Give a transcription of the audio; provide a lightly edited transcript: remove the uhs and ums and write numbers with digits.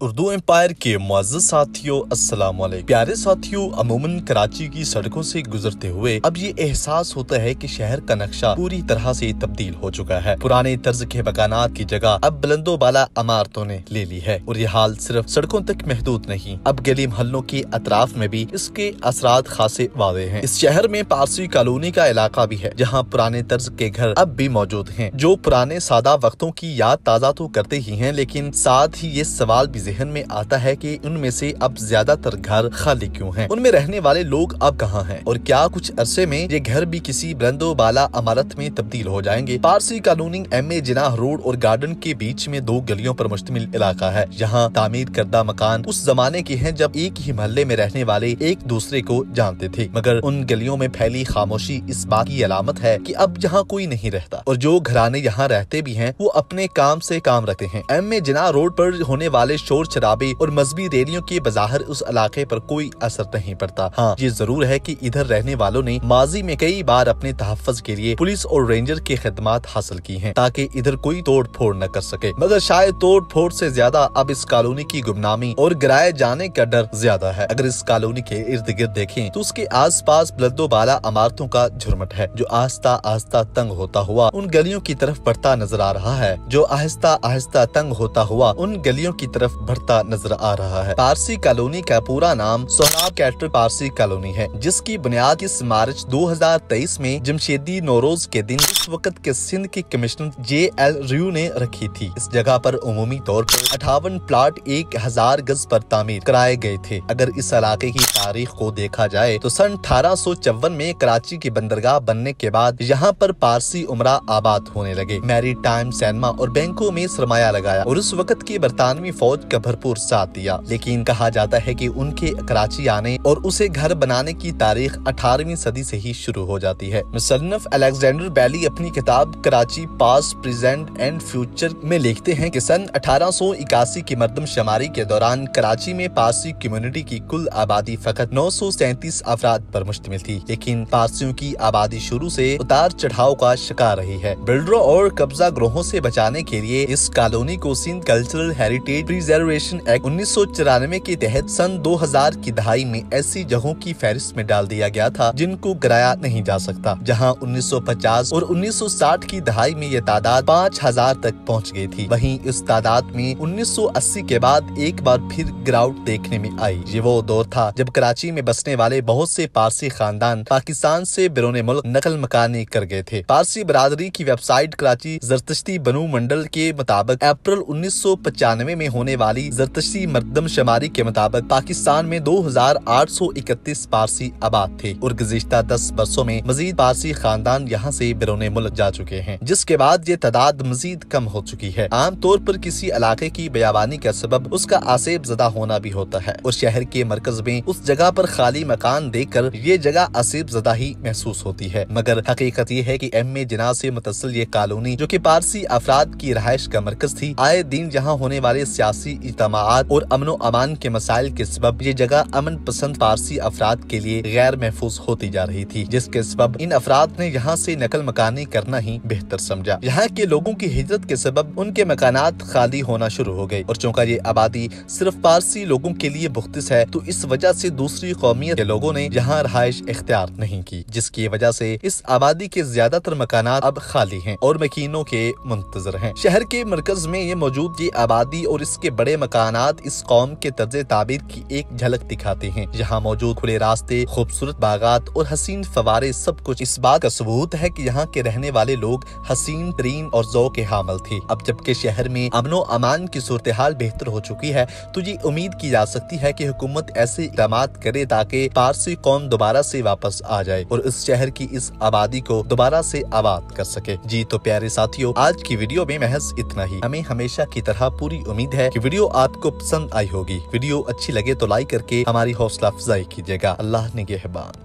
Urdu empire के मुअज़्ज़ज़ साथियों, अस्सलाम वालेकुम। प्यारे साथियों, अमूमन कराची की सड़कों से गुजरते हुए अब ये एहसास होता है कि शहर का नक्शा पूरी तरह से तब्दील हो चुका है। पुराने तर्ज के मकानात की जगह अब बुलंदो बाला इमारतों ने ले ली है और ये हाल सिर्फ सड़कों तक महदूद नहीं, अब गली मोहल्लों के अतराफ में भी इसके असरात खासे वाज़ेह हैं। इस शहर में पारसी कॉलोनी का इलाका भी है, जहाँ पुराने तर्ज के घर अब भी मौजूद हैं, जो पुराने सादा वक्तों की याद ताज़ा तो करते ही हैं, लेकिन साथ ही ये सवाल भी जहन में आता है कि उनमें से अब ज्यादातर घर खाली क्यों हैं? उनमें रहने वाले लोग अब कहाँ हैं? और क्या कुछ अरसे में ये घर भी किसी बुलंदो बाला इमारत में तब्दील हो जाएंगे? Parsi colony M A. Jinnah road और गार्डन के बीच में दो गलियों पर मुश्तमिल इलाका है, जहाँ तामीर करदा मकान उस जमाने के हैं जब एक ही मोहल्ले में रहने वाले एक दूसरे को जानते थे, मगर उन गलियों में फैली खामोशी इस बात की अलामत है कि अब यहाँ कोई नहीं रहता और जो घराने यहाँ रहते भी हैं वो अपने काम से काम रखते हैं। एम.ए. जिनाह रोड पर होने वाले शोर शराबे और मजहबी रैलियों के बजाहिर उस इलाके पर कोई असर नहीं पड़ता। हाँ, ये जरूर है कि इधर रहने वालों ने माजी में कई बार अपने तहफ़्फ़ुज़ के लिए पुलिस और रेंजर की खिदमत हासिल की हैं, ताकि इधर कोई तोड़ फोड़ न कर सके, मगर शायद तोड़ फोड़ से ज्यादा अब इस कॉलोनी की गुमनामी और गिराए जाने का डर ज्यादा है। अगर इस कॉलोनी के इर्द गिर्द देखें तो उसके आस पास बुलंदो बाला इमारतों का झुरमट है, जो आहिस्ता आहिस्ता तंग होता हुआ उन गलियों की तरफ बढ़ता नजर आ रहा है, जो आहिस्ता आहिस्ता तंग होता हुआ उन गलियों की तरफ बढ़ता नजर आ रहा है। पारसी कॉलोनी का पूरा नाम सोहराब कैटर पारसी कॉलोनी है, जिसकी बुनियाद इस मार्च 2023 में जमशेदी नौरोज के दिन उस वक्त के सिंध के कमिश्नर J.L. रियू ने रखी थी। इस जगह पर उमूमी तौर पर 58 प्लाट 1000 गज पर तामीर कराए गए थे। अगर इस इलाके की तारीख को देखा जाए तो सन 1854 में कराची की बंदरगाह बनने के बाद यहाँ पर पारसी उमरा आबाद होने लगे, मैरी टाइम सिनेमा और बैंकों में सरमाया लगाया और उस वक्त की बरतानवी फौज का भरपूर साथ दिया। लेकिन कहा जाता है कि उनके कराची आने और उसे घर बनाने की तारीख 18वीं सदी से ही शुरू हो जाती है। मुसन्निफ अलेक्जेंडर बैली अपनी किताब Karachi past, present and future में लिखते हैं कि सन 1881 की मरदमशुमारी के दौरान कराची में पारसी कम्युनिटी की कुल आबादी फकत 937 अफराद पर मुश्तमिल थी, लेकिन पारसियों की आबादी शुरू से उतार चढ़ाव का शिकार रही है। बिल्डरों और कब्जा ग्रोहों से बचाने के लिए इस कॉलोनी को Sindh cultural heritage preservation act 1994 के तहत सन 2000 की दहाई में ऐसी जगहों की फहरिस्त में डाल दिया गया था जिनको गिराया नहीं जा सकता, जहां 1950 और 1960 की दहाई में ये तादाद 5000 तक पहुंच गई थी। वहीं इस तादाद में 1980 के बाद एक बार फिर गिरावट देखने में आई। ये वो दौर था जब कराची में बसने वाले बहुत से पारसी खानदान पाकिस्तान से बैरून मुल्क नकल मकानी कर गए थे। पारसी बरादरी की वेबसाइट कराची जरतश्ती बनू मंडल के मुताबिक अप्रैल 1995 में होने वाली जरतश्ती मरदमशुमारी के मुताबिक पाकिस्तान में 2831 पारसी आबाद थे और गुज़िश्ता 10 बरसों में मजीद पारसी खानदान यहाँ से बैरून मुल्क जा चुके हैं, जिसके बाद ये तादाद मजीद कम हो चुकी है। आम तौर पर किसी इलाके की बयाबानी का सबब उसका आसेब ज़दा होना भी होता है और शहर के मरकज में उस जगह पर खाली मकान देखकर ये जगह आसेब ज़दा ही महसूस होती है, मगर हकीकत ये है कि एम.ए. जिनाह से मुतसिल ये कॉलोनी, जो कि पारसी अफराद की रहायश का मरकज थी, आए दिन यहाँ होने वाले सियासी इज्तिमाआत और अमनो अमान के मसाइल के सबब ये जगह अमन पसंद पारसी अफराद के लिए गैर महफूज होती जा रही थी, जिसके सबब इन अफराद ने यहाँ से नकल मकानी करना ही बेहतर समझा। यहाँ के लोगों की हिजरत के सबब उनके मकानात खाली होना शुरू हो गए और चूँकि ये आबादी सिर्फ पारसी लोगों के लिए मुख्तस है, तो इस वजह से दूसरी कौमियत के लोगों ने यहाँ रहायश इख्तियार नहीं की, जिसकी वजह से इस आबादी के ज्यादातर मकानात अब खाली हैं और मकीनों के मुंतजर हैं। शहर के मरकज में ये मौजूद ये आबादी और इसके बड़े मकानात इस कौम के तर्ज ताबीर की एक झलक दिखाते हैं। यहाँ मौजूद खुले रास्ते, खूबसूरत बागात और हसीन फवारे, सब कुछ इस बात का सबूत है कि यहाँ के रहने वाले लोग हसीन तरीन और ज़ौक़ हामिल थे। अब जबकि शहर में अमनो अमान की सूरत हाल बेहतर हो चुकी है, तो ये उम्मीद की जा सकती है कि हुकूमत ऐसे इक़दाम करे ताकि पारसी कौम दोबारा से वापस आ जाए और इस शहर की इस आबादी को दोबारा से आबाद कर सके। जी तो प्यारे साथियों, आज की वीडियो में महज इतना ही। हमें हमेशा की तरह पूरी उम्मीद है कि वीडियो आपको पसंद आई होगी। वीडियो अच्छी लगे तो लाइक करके हमारी हौसला अफजाई कीजिएगा। अल्लाह निगहबान।